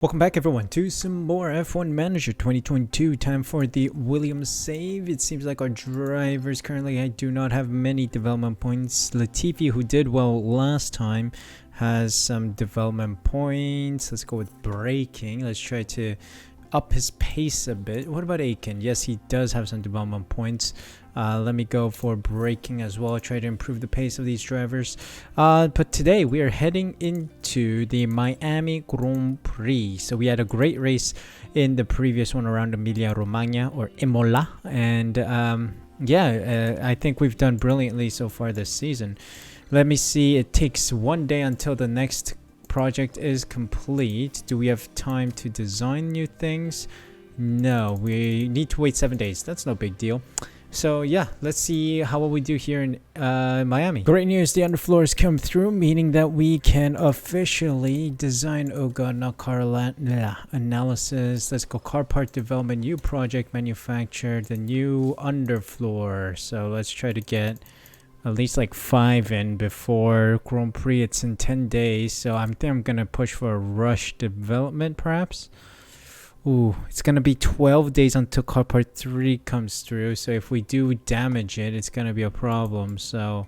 Welcome back everyone to some more F1 Manager 2022. Time for the Williams save. It seems like our drivers currently, I do not have many development points. Latifi, who did well last time, has some development points. Let's go with braking. Let's try to up his pace a bit. What about Aiken? Yes, he does have some development points. Let me go for braking as well. Try to improve the pace of these drivers. But today we are heading into the Miami Grand Prix. So we had a great race in the previous one around Emilia Romagna or Imola, and I think we've done brilliantly so far this season. Let me see. It takes one day until the next project is complete. Do we have time to design new things? No, we need to wait 7 days. That's no big deal. So yeah, let's see how we do here in Miami. Great news, the underfloor has come through, meaning that we can officially design, oh god, not car analysis. Let's go car part development, new project manufactured, the new underfloor. So let's try to get at least like 5 in before Grand Prix. It's in 10 days, so I think I'm gonna push for a rush development perhaps. Ooh, it's gonna be 12 days until car part 3 comes through, so if we do damage it, it's gonna be a problem. So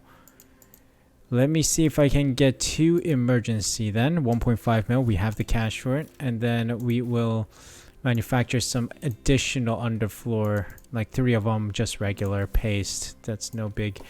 let me see if I can get 2 emergency then. 1.5 mil, we have the cash for it, and then we will manufacture some additional underfloor, like 3 of them just regular paste. That's no big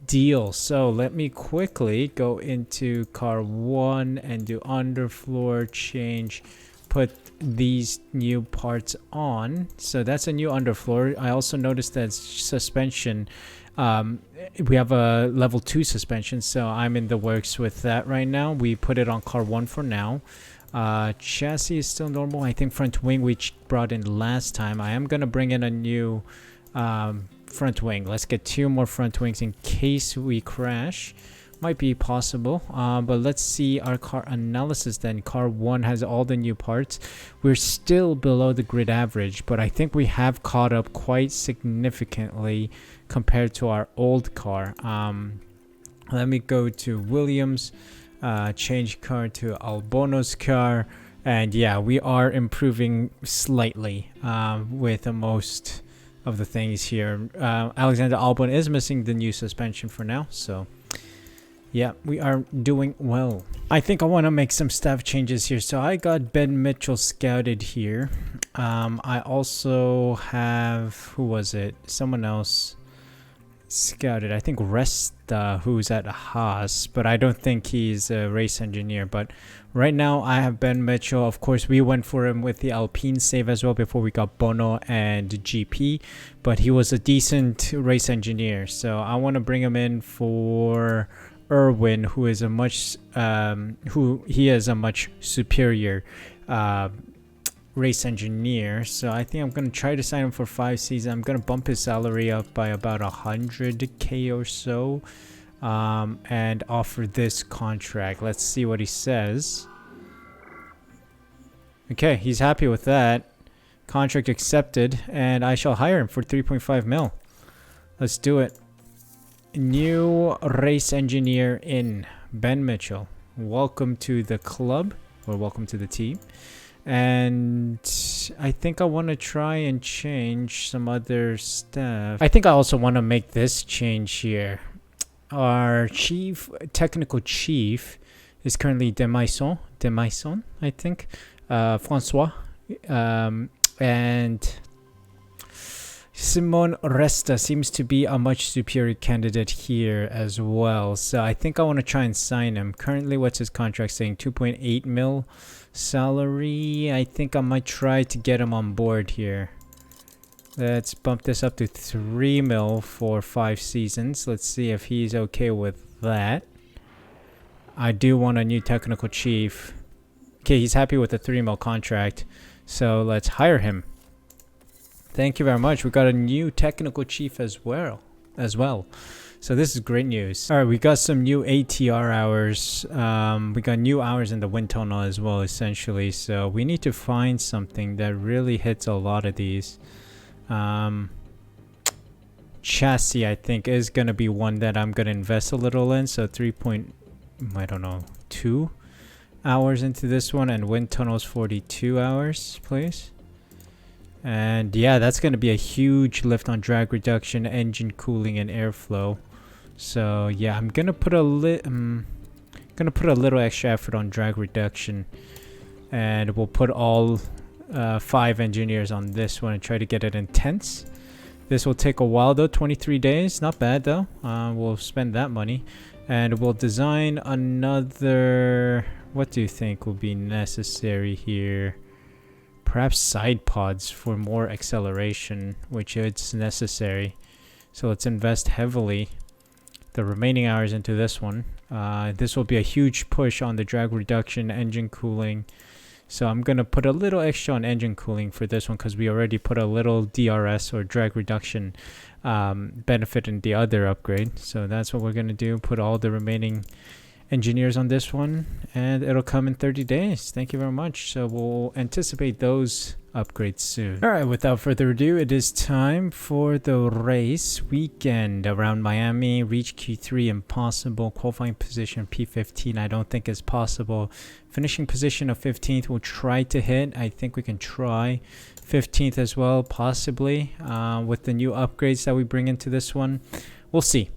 deal. So let me quickly go into car 1 and do underfloor change, put these new parts on. So that's a new underfloor. I also noticed that suspension, we have a level 2 suspension, so I'm in the works with that right now. We put it on car 1 for now. Chassis is still normal. I think front wing we brought in last time. I am gonna bring in a new front wing. Let's get 2 more front wings in case we crash. Might be possible, but let's see our car analysis then. Car 1 has all the new parts. We're still below the grid average, but I think we have caught up quite significantly compared to our old car. Let me go to Williams, change car to Albono's car, and yeah, we are improving slightly with most of the things here. Alexander Albon is missing the new suspension for now, so yeah, we are doing well. I think I want to make some staff changes here. So I got Ben Mitchell scouted here. I also have, who was it? Someone else scouted. I think Resta, who's at Haas, but I don't think he's a race engineer. But right now I have Ben Mitchell. Of course, we went for him with the Alpine save as well before we got Bono and GP, but he was a decent race engineer. So I want to bring him in for Irwin, who is a much superior race engineer. So I think I'm gonna try to sign him for 5 seasons. I'm gonna bump his salary up by about 100k or so, and offer this contract. Let's see what he says. Okay, he's happy with that. Contract accepted, and I shall hire him for 3.5 mil. Let's do it. New race engineer in Ben Mitchell. Welcome to the club, or welcome to the team. And I think I want to try and change some other stuff. I think I also want to make this change here. Our technical chief is currently Demaison, I think. Francois. And Simon Resta seems to be a much superior candidate here as well. So I think I want to try and sign him. Currently, what's his contract saying? 2.8 mil salary. I think I might try to get him on board here. Let's bump this up to 3 mil for 5 seasons. Let's see if he's okay with that. I do want a new technical chief. Okay, he's happy with the 3 mil contract. So let's hire him. Thank you very much. We got a new technical chief as well. So this is great news. All right, we got some new ATR hours. We got new hours in the wind tunnel as well, essentially. So we need to find something that really hits a lot of these. Chassis, I think, is going to be one that I'm going to invest a little in. So 3. I don't know, 2. hours into this one, and wind tunnels 42 hours, please. And yeah, that's going to be a huge lift on drag reduction, engine cooling, and airflow. So yeah, I'm gonna put a little extra effort on drag reduction, and we'll put all 5 engineers on this one and try to get it intense. This will take a while though, 23 days, not bad though. We'll spend that money, and we'll design another. What do you think will be necessary here? Perhaps side pods for more acceleration, which it's necessary. So let's invest heavily the remaining hours into this one. This will be a huge push on the drag reduction, engine cooling. So I'm gonna put a little extra on engine cooling for this one because we already put a little DRS or drag reduction benefit in the other upgrade. So that's what we're gonna do. Put all the remaining engineers on this one, and it'll come in 30 days. Thank you very much. So we'll anticipate those upgrades soon. All right, without further ado, it is time for the race weekend around Miami. Reach Q3 impossible. Qualifying position P15 I don't think is possible. Finishing position of 15th we'll try to hit. I think we can try 15th as well, possibly, with the new upgrades that we bring into this one. We'll see.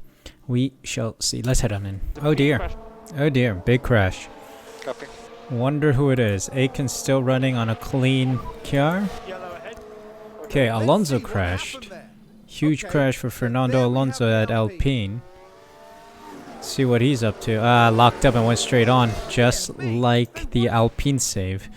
We shall see. Let's head on in. Oh dear. Oh dear, big crash. Copy. Wonder who it is. Aiken's still running on a clean car. Okay, Alonso crashed. Huge crash for Fernando Alonso at Alpine. Let's see what he's up to. Locked up and went straight on, just like the Alpine save.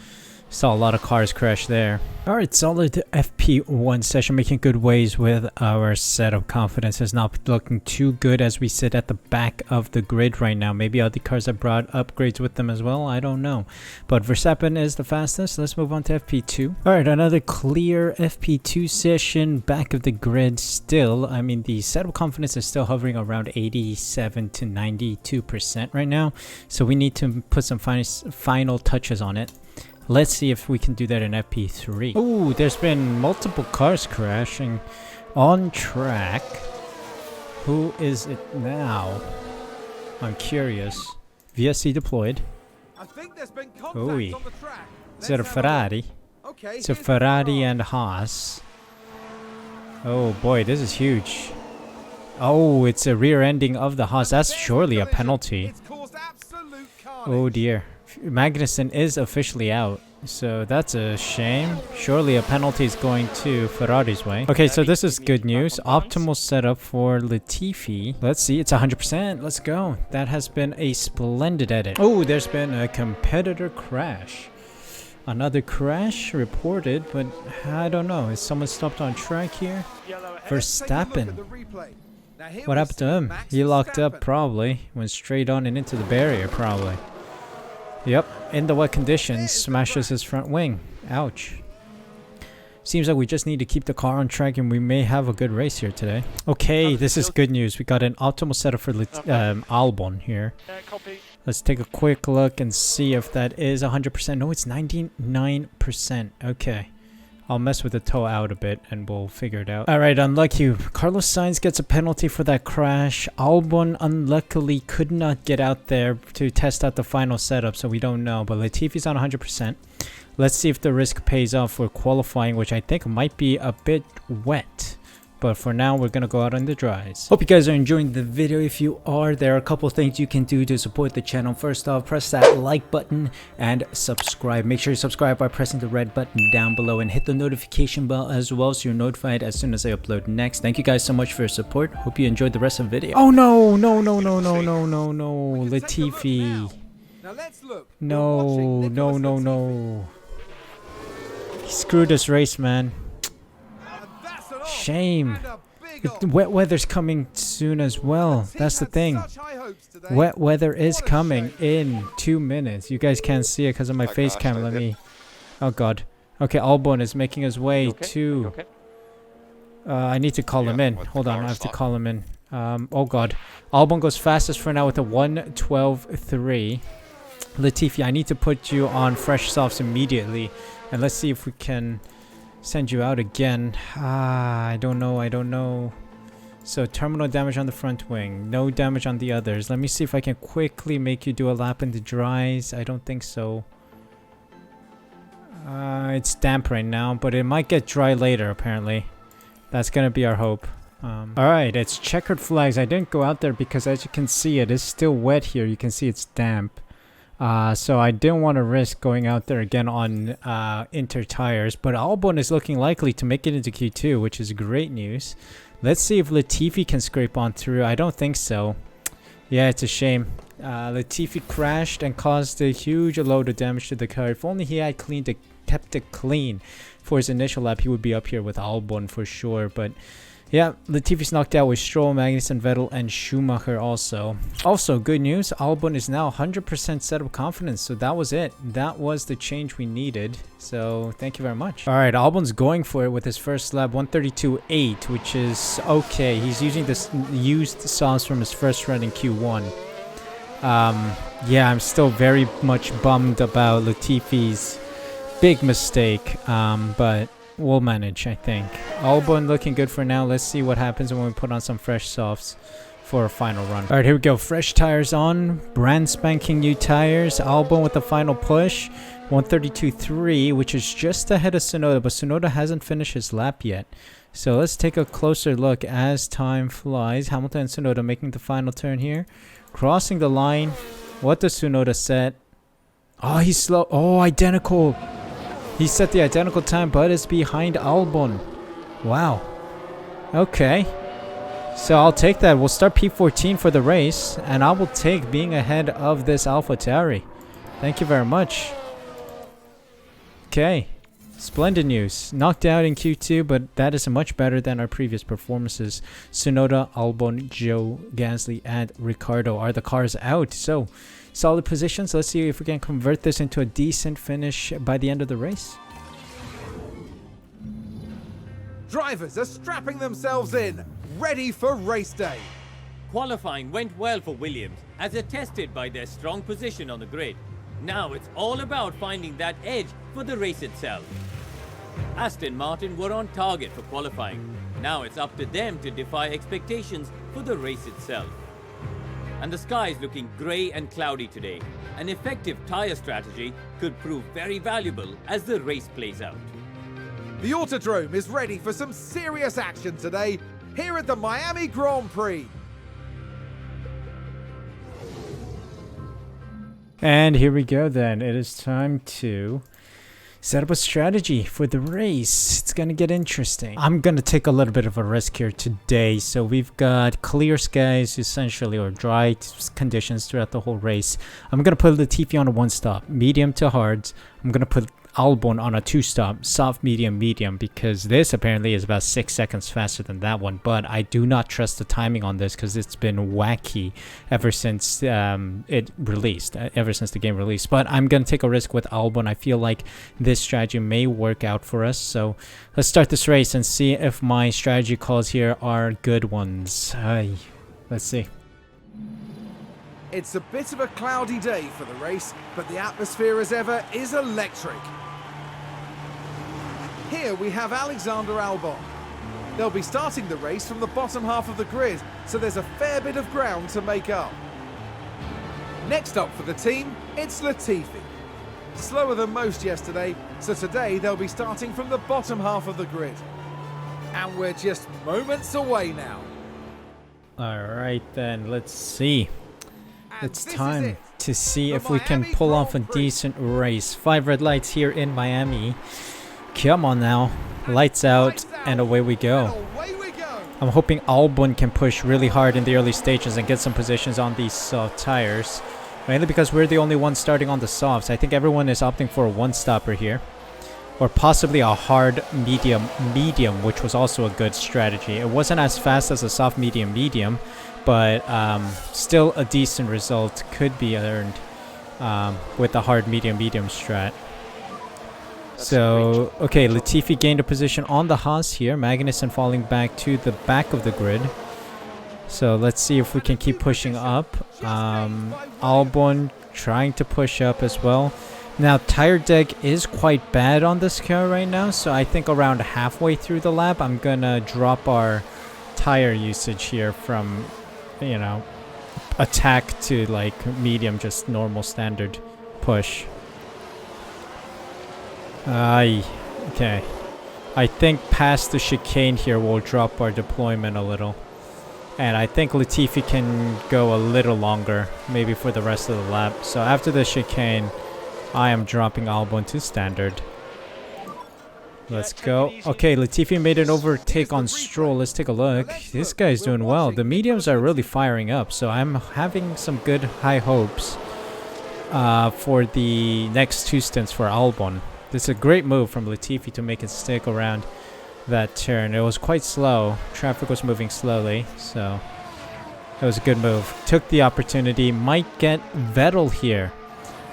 Saw a lot of cars crash there. Alright, solid FP1 session, making good ways with our setup. Confidence is not looking too good as we sit at the back of the grid right now. Maybe other cars have brought upgrades with them as well, I don't know. But Verstappen is the fastest. Let's move on to FP2. Alright, another clear FP2 session, back of the grid still. I mean, the setup confidence is still hovering around 87 to 92% right now. So we need to put some final touches on it. Let's see if we can do that in FP3. Oh, there's been multiple cars crashing on track. Who is it now? I'm curious. VSC deployed. I think there's been contact on the track. Is it a Ferrari? Okay, it's a Ferrari and Haas. Oh boy, this is huge. Oh, it's a rear ending of the Haas. That's surely a penalty. Oh dear. Magnussen is officially out, so that's a shame. Surely a penalty is going to Ferrari's way. Okay, so this is good news. Optimal setup for Latifi. Let's see, it's 100%. Let's go. That has been a splendid edit. Oh, there's been a competitor crash. Another crash reported, but I don't know. Is someone stopped on track here? Verstappen. What happened to him? He locked up probably. Went straight on and into the barrier probably. Yep, in the wet conditions, smashes his front wing. Ouch. Seems like we just need to keep the car on track and we may have a good race here today. Okay, this is good news. We got an optimal setup for Albon here. Let's take a quick look and see if that is 100%. No, it's 99%. Okay. I'll mess with the toe out a bit and we'll figure it out. Alright, unlucky. Carlos Sainz gets a penalty for that crash. Albon unluckily could not get out there to test out the final setup, so we don't know. But Latifi's on 100%. Let's see if the risk pays off for qualifying, which I think might be a bit wet. But for now, we're going to go out on the dries. Hope you guys are enjoying the video. If you are, there are a couple things you can do to support the channel. First off, press that like button and subscribe. Make sure you subscribe by pressing the red button down below and hit the notification bell as well so you're notified as soon as I upload next. Thank you guys so much for your support. Hope you enjoyed the rest of the video. Oh no, no, no, no, no, no, no, no, Latifi. No, no, no, no. He screwed this race, man. Shame. The wet weather's coming soon as well. That's the thing. Wet weather is coming in 2 minutes. You guys can't see it because of my face cam. Let me... Oh god. Okay, Albon is making his way to... I need to call him in. Hold on, I have to call him in. Oh god. Albon goes fastest for now with a 1:12.3. Latifi, I need to put you on fresh softs immediately. And let's see if we can... send you out again. I don't know. So terminal damage on the front wing, no damage on the others. Let me see if I can quickly make you do a lap in the dries. I don't think so. It's damp right now, but it might get dry later apparently. That's gonna be our hope. Alright, it's checkered flags. I didn't go out there because as you can see it is still wet here. You can see it's damp. So I didn't want to risk going out there again on Inter tires. But Albon is looking likely to make it into Q2, which is great news. Let's see if Latifi can scrape on through. I don't think so. Yeah, it's a shame. Latifi crashed and caused a huge load of damage to the car. If only he had kept it clean for his initial lap, he would be up here with Albon for sure. But yeah, Latifi's knocked out with Stroll, Magnussen, Vettel, and Schumacher also. Also, good news, Albon is now 100% set of confidence. So that was it. That was the change we needed. So thank you very much. All right, Albon's going for it with his first lap, 132.8, which is okay. He's using this used sauce from his first run in Q1. Yeah, I'm still very much bummed about Latifi's big mistake, but we'll manage, I think. Albon looking good for now. Let's see what happens when we put on some fresh softs for a final run. All right, here we go. Fresh tires on. Brand spanking new tires. Albon with the final push. 132.3, which is just ahead of Tsunoda, but Tsunoda hasn't finished his lap yet. So let's take a closer look as time flies. Hamilton and Tsunoda making the final turn here. Crossing the line. What does Tsunoda set? Oh, he's slow. Oh, identical. He set the identical time, but is behind Albon. Wow. Okay. So I'll take that. We'll start P14 for the race, and I will take being ahead of this AlphaTauri. Thank you very much. Okay. Splendid news. Knocked out in Q2, but that is much better than our previous performances. Tsunoda, Albon, Joe, Gasly, and Ricciardo are the cars out. So solid positions. Let's see if we can convert this into a decent finish by the end of the race. Drivers are strapping themselves in, ready for race day. Qualifying went well for Williams, as attested by their strong position on the grid. Now it's all about finding that edge for the race itself. Aston Martin were on target for qualifying. Now it's up to them to defy expectations for the race itself. And the sky is looking grey and cloudy today. An effective tyre strategy could prove very valuable as the race plays out. The Autodrome is ready for some serious action today here at the Miami Grand Prix. And here we go then. It is time to set up a strategy for the race. It's going to get interesting. I'm going to take a little bit of a risk here today. So we've got clear skies essentially, or dry conditions throughout the whole race. I'm going to put Latifi on a 1-stop, medium to hards. I'm going to put Albon on a 2-stop, soft, medium, medium, because this apparently is about 6 seconds faster than that one. But I do not trust the timing on this because it's been wacky ever since it released, ever since the game released. But I'm going to take a risk with Albon. I feel like this strategy may work out for us. So let's start this race and see if my strategy calls here are good ones. Let's see. It's a bit of a cloudy day for the race, but the atmosphere as ever is electric. Here we have Alexander Albon. They'll be starting the race from the bottom half of the grid, so there's a fair bit of ground to make up. Next up for the team, it's Latifi. Slower than most yesterday, so today they'll be starting from the bottom half of the grid. And we're just moments away now. Alright then, let's see. It's this time is it. to see The if we can Miami pull off a Grand Prix. decent race. 5 red lights here in Miami. Come on now. Lights out, and away we go. And away we go. I'm hoping Albon can push really hard in the early stages and get some positions on these soft tires. Mainly because we're the only ones starting on the softs. I think everyone is opting for a 1-stopper here. Or possibly a hard medium, which was also a good strategy. It wasn't as fast as a soft medium, but still a decent result could be earned with the hard medium strat. So, okay, Latifi gained a position on the Haas here. Magnussen falling back to the back of the grid. So let's see if we can keep pushing up. Albon trying to push up as well. Now, tire deck is quite bad on this car right now, so I think around halfway through the lap, I'm gonna drop our tire usage here from, you know, attack to like medium, just normal standard push. Okay. I think past the chicane here will drop our deployment a little. And I think Latifi can go a little longer, maybe for the rest of the lap. So after the chicane, I am dropping Albon to standard. Let's go. Okay, Latifi made an overtake on Stroll. Let's take a look. This guy's doing well. The mediums are really firing up, so I'm having some good high hopes for the next 2 stints for Albon. This is a great move from Latifi to make it stick around that turn. It was quite slow. Traffic was moving slowly, so it was a good move. Took the opportunity. Might get Vettel here.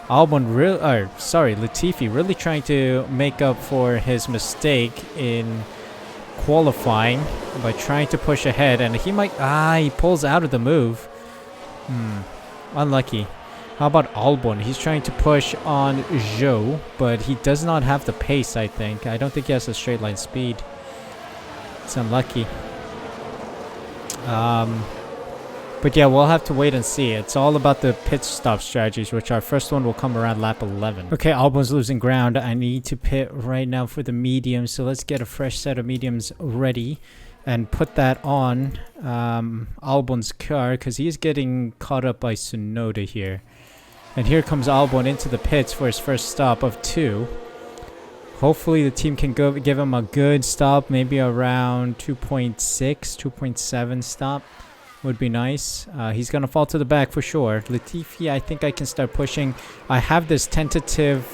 Latifi really trying to make up for his mistake in qualifying by trying to push ahead, and he might he pulls out of the move. Unlucky. How about Albon? He's trying to push on Zhou, but he does not have the pace, I think. I don't think he has a straight line speed. It's unlucky. But yeah, we'll have to wait and see. It's all about the pit stop strategies, which our first one will come around lap 11. Okay, Albon's losing ground. I need to pit right now for the mediums, so let's get a fresh set of mediums ready and put that on Albon's car, because he's getting caught up by Tsunoda here. And here comes Albon into the pits for his first stop of 2. Hopefully the team can give him a good stop, maybe around 2.6, 2.7 stop would be nice. He's going to fall to the back for sure. Latifi, I think I can start pushing. I have this tentative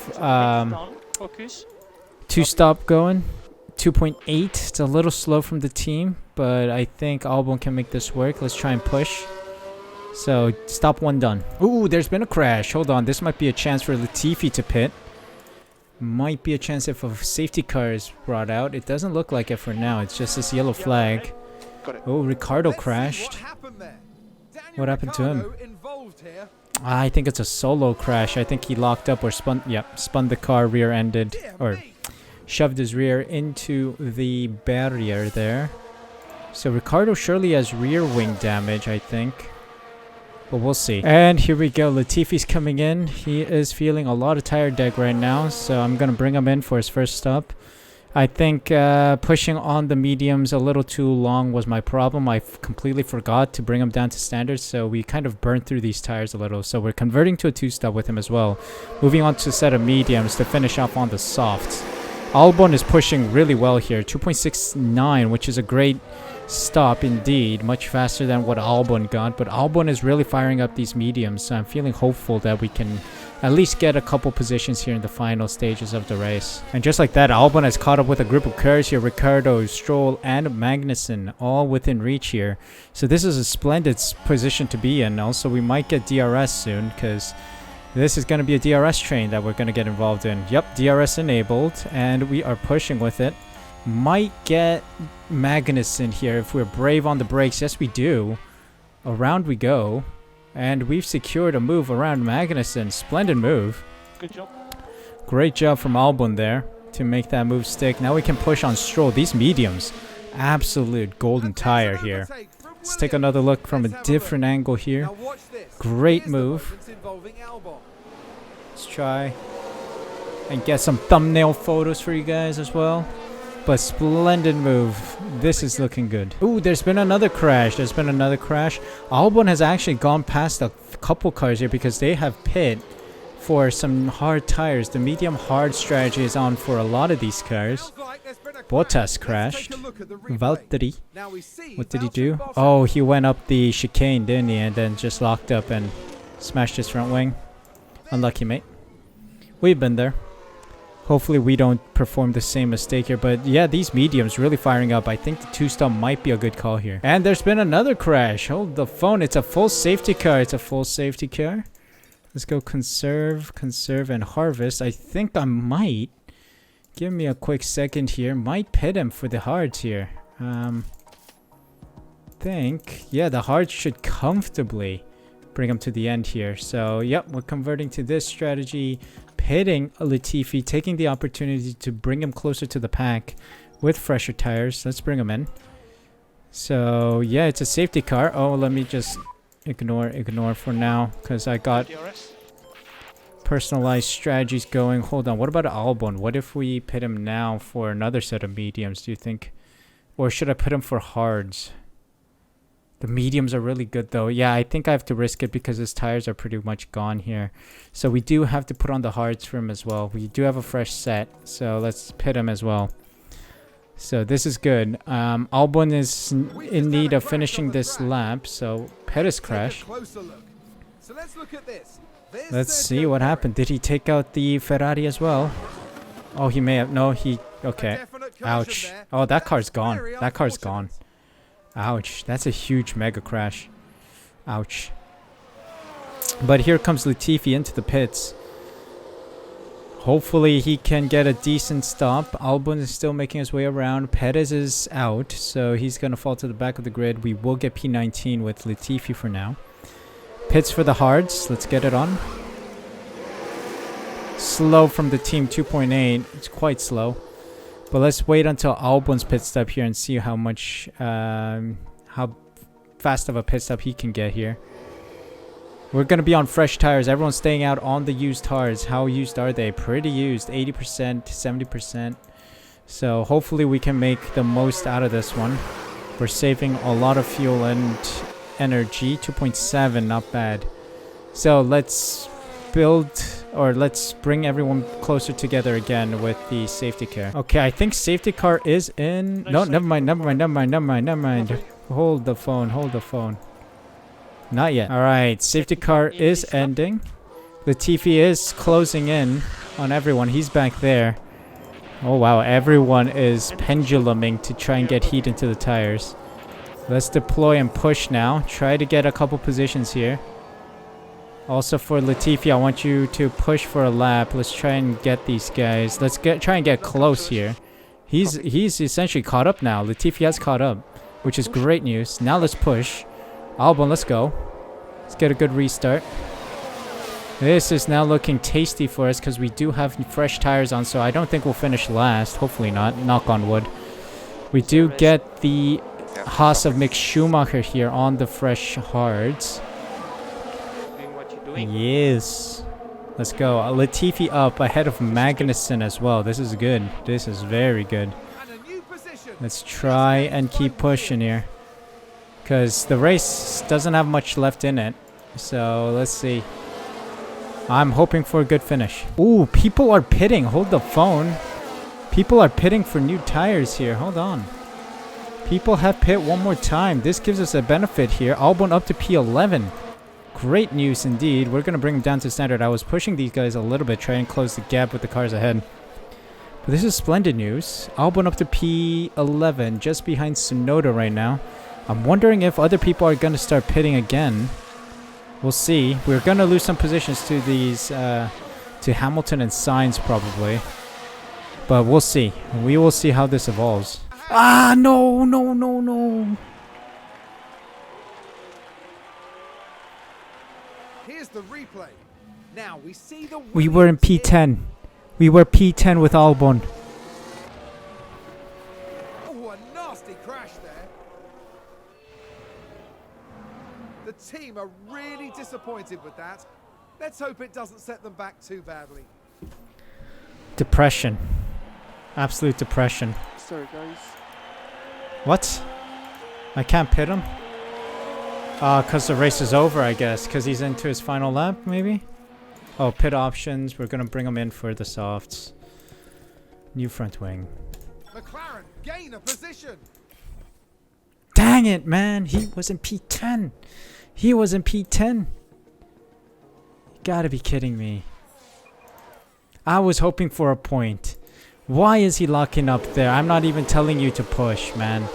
2-stop going. 2.8. It's a little slow from the team, but I think Albon can make this work. Let's try and push. So, stop 1 done. Ooh, there's been a crash. Hold on. This might be a chance for Latifi to pit. Might be a chance if a safety car is brought out. It doesn't look like it for now. It's just this yellow flag. Oh, Ricardo crashed. What happened to him? I think it's a solo crash. I think he locked up or spun the car, rear-ended, or shoved his rear into the barrier there. So Ricardo surely has rear wing damage, I think. But we'll see. And here we go. Latifi's coming in. He is feeling a lot of tire deg right now, so I'm going to bring him in for his first stop. I think pushing on the mediums a little too long was my problem. I completely forgot to bring him down to standards, so we kind of burned through these tires a little. So we're converting to a 2-stop with him as well. Moving on to a set of mediums to finish off on the softs. Albon is pushing really well here. 2.69, which is a great stop indeed. Much faster than what Albon got. But Albon is really firing up these mediums, so I'm feeling hopeful that we can at least get a couple positions here in the final stages of the race. And just like that, Albon has caught up with a group of cars here. Ricardo, Stroll, and Magnussen all within reach here. So this is a splendid position to be in. Also, we might get DRS soon, because this is going to be a DRS train that we're going to get involved in. Yep, DRS enabled, and we are pushing with it. Might get Magnussen here if we're brave on the brakes. Yes, we do. Around we go. And we've secured a move around Magnussen. Splendid move. Good job. Great job from Albon there to make that move stick. Now we can push on Stroll. These mediums, absolute golden tire here. Let's take another look from a different angle here. Great move. Let's try and get some thumbnail photos for you guys as well. But splendid move. This is looking good. Ooh, there's been another crash. Albon has actually gone past a couple cars here because they have pit for some hard tires. The medium hard strategy is on for a lot of these cars. Bottas crashed. Valtteri. What did he do? Oh, he went up the chicane, didn't he? And then just locked up and smashed his front wing. Unlucky, mate. We've been there. Hopefully we don't perform the same mistake here. But yeah, these mediums really firing up. I think the 2-stop might be a good call here. And there's been another crash. Hold the phone. It's a full safety car. Let's go conserve, and harvest. I think I might. Give me a quick second here. Might pit him for the hards here. Yeah, the hards should comfortably bring him to the end here. So, yep, we're converting to this strategy. Pitting Latifi, taking the opportunity to bring him closer to the pack with fresher tires. Let's bring him in. So yeah, it's a safety car. Oh, let me just ignore for now, because I got personalized strategies going. Hold on, what about Albon? What if we pit him now for another set of mediums, do you think? Or should I put him for hards? The mediums are really good though. Yeah, I think I have to risk it because his tires are pretty much gone here. So we do have to put on the hards for him as well. We do have a fresh set, so let's pit him as well. So this is good. Albon is in need of finishing this lap, so Pettis crashed. So let's look at this. Let's see what happened. Did he take out the Ferrari as well? Oh, he may have. No, he... Okay. Ouch. Oh, that car's gone. That car's gone. Ouch. That's a huge mega crash. Ouch. But here comes Latifi into the pits. Hopefully he can get a decent stop. Albon is still making his way around. Perez is out, so he's going to fall to the back of the grid. We will get P19 with Latifi for now. Pits for the hards. Let's get it on. Slow from the team 2.8. It's quite slow. But let's wait until Albon's pit stop here and see how much, how fast of a pit stop he can get here. We're going to be on fresh tires. Everyone's staying out on the used tires. How used are they? Pretty used. 80%, 70%. So hopefully we can make the most out of this one. We're saving a lot of fuel and energy. 2.7, not bad. So let's build, or let's bring everyone closer together again with the safety car. Okay, I think safety car is in. No, never mind. Hold the phone. Not yet. Alright, safety car is ending. Latifi is closing in on everyone. He's back there. Oh wow, everyone is penduluming to try and get heat into the tires. Let's deploy and push now. Try to get a couple positions here. Also for Latifi, I want you to push for a lap. Let's try and get these guys. Let's try and get close here. He's essentially caught up now. Latifi has caught up, which is great news. Now let's push. Albon, let's go. Let's get a good restart. This is now looking tasty for us because we do have fresh tires on, so I don't think we'll finish last. Hopefully not. Knock on wood. We do get the Haas of Mick Schumacher here on the fresh hards. Yes. Let's go. Latifi up ahead of Magnussen as well. This is good. This is very good. Let's try and keep pushing here, because the race doesn't have much left in it. So let's see. I'm hoping for a good finish. Ooh, people are pitting. Hold the phone. People are pitting for new tires here. Hold on. People have pit one more time. This gives us a benefit here. Albon up to P11. Great news indeed. We're going to bring them down to standard. I was pushing these guys a little bit, trying to close the gap with the cars ahead. But this is splendid news. Albon up to P11, just behind Tsunoda right now. I'm wondering if other people are going to start pitting again. We'll see. We're going to lose some positions to these, to Hamilton and Sainz probably. But we'll see. We will see how this evolves. Ah, no. Here's the replay. Now we see the We were in P10. We were P10 with Albon. Oh, a nasty crash there. The team are really disappointed with that. Let's hope it doesn't set them back too badly. Depression. Absolute depression. Sorry, guys. What? I can't pit him? Because the race is over, I guess. Because he's into his final lap, maybe? Oh, pit options. We're going to bring him in for the softs. New front wing. McLaren gain a position. Dang it, man. He was in P10. He was in P10. You gotta be kidding me. I was hoping for a point. Why is he locking up there? I'm not even telling you to push, man.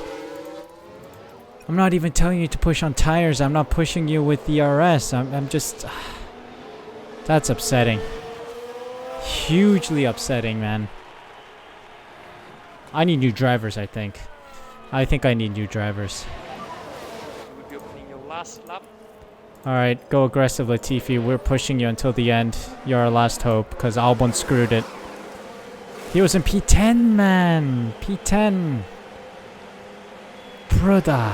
I'm not even telling you to push on tires. I'm not pushing you with the RS. I'm just... That's upsetting. Hugely upsetting, man. I need new drivers, I think. I think I need new drivers. You will be opening your last lap. Alright, go aggressive, Latifi. We're pushing you until the end. You're our last hope, because Albon screwed it. He was in P10, man. P10. brother.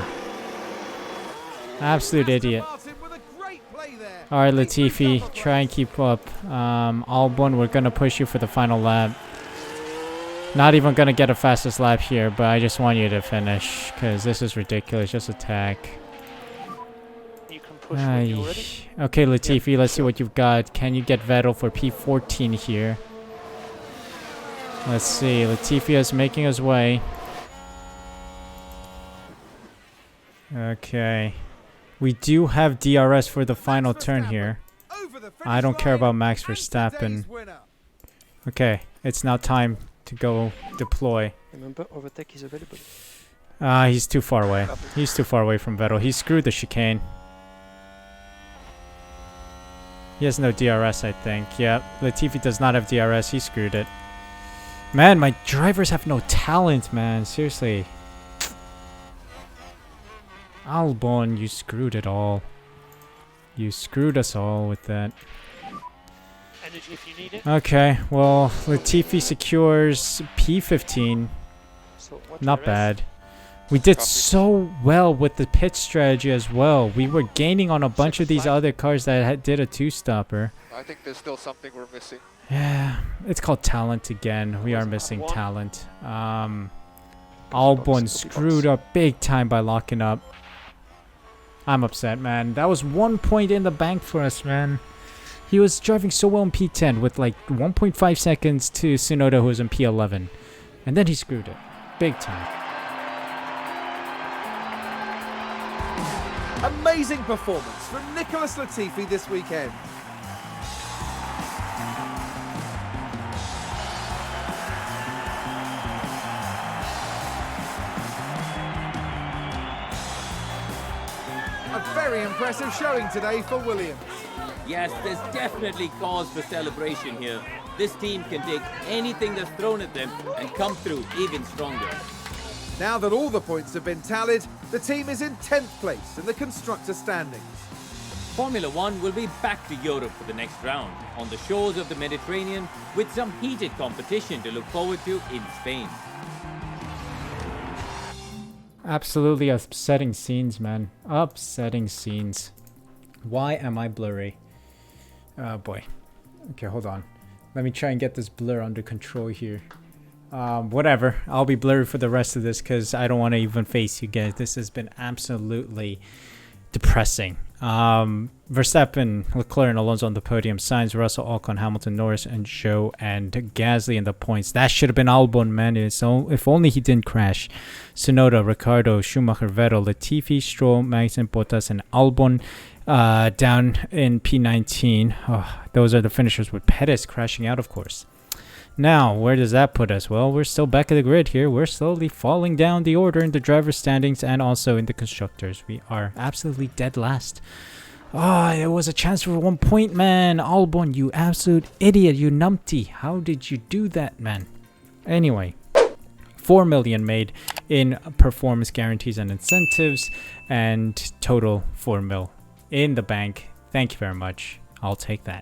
Absolute Aston idiot. Martin with a great play there. Alright, He moved Latifi, off the try and keep up. Albon, we're gonna push you for the final lap. Not even gonna get a fastest lap here, but I just want you to finish, because this is ridiculous. Just attack. You can push when you're ready. Okay, Latifi, let's see what you've got. Can you get Vettel for P14 here? Let's see. Latifi is making his way. Okay. We do have DRS for the final turn here. Over the I don't finish care about line, Max and Verstappen. today's winner. Okay, it's now time to go deploy. Remember, overtake is available. He's too far away. He's too far away from Vettel. He screwed the chicane. He has no DRS, I think. Yeah, Latifi does not have DRS. He screwed it. Man, my drivers have no talent, man. Seriously. Albon, you screwed it all. You screwed us all with that. Energy if you need it. Okay, well, Latifi secures P15. So watch Not the rest. bad. We did Copy. so well with the pit strategy as well. We were gaining on a bunch of these Second other cars that did a two-stopper. I think there's still something we're missing. Yeah, it's called talent again. We are Wasn't missing one. talent. Albon box. screwed up big time by locking up. I'm upset, man. That was 1 point in the bank for us, man. He was driving so well in P10 with like 1.5 seconds to Tsunoda, who was in P11. And then he screwed it. Big time. Amazing performance from Nicholas Latifi this weekend. A very impressive showing today for Williams. Yes, there's definitely cause for celebration here. This team can take anything that's thrown at them and come through even stronger. Now that all the points have been tallied, the team is in 10th place in the constructor standings. Formula One will be back to Europe for the next round, on the shores of the Mediterranean, with some heated competition to look forward to in Spain. Absolutely upsetting scenes, man. Upsetting scenes. Why am I blurry? Oh boy. Okay, hold on. Let me try and get this blur under control here. Whatever. I'll be blurry for the rest of this because I don't want to even face you guys. This has been absolutely depressing. Verstappen, Leclerc, and Alonso on the podium. Sainz, Russell, Ocon, Hamilton, Norris, and Zhou, and Gasly in the points. That should have been Albon, man. So if only he didn't crash. Tsunoda, Ricciardo, Schumacher, Vettel, Latifi, Stroll, Magnussen, Bottas, and Albon down in P19. Oh, those are the finishers with Perez crashing out, of course. Now, where does that put us? Well, we're still back of the grid here. We're slowly falling down the order in the driver's standings and also in the constructors. We are absolutely dead last. Oh, it was a chance for 1 point, man. Albon, you absolute idiot, you numpty. How did you do that, man? Anyway, 4 million made in performance guarantees and incentives, and total 4 mil in the bank. Thank you very much. I'll take that.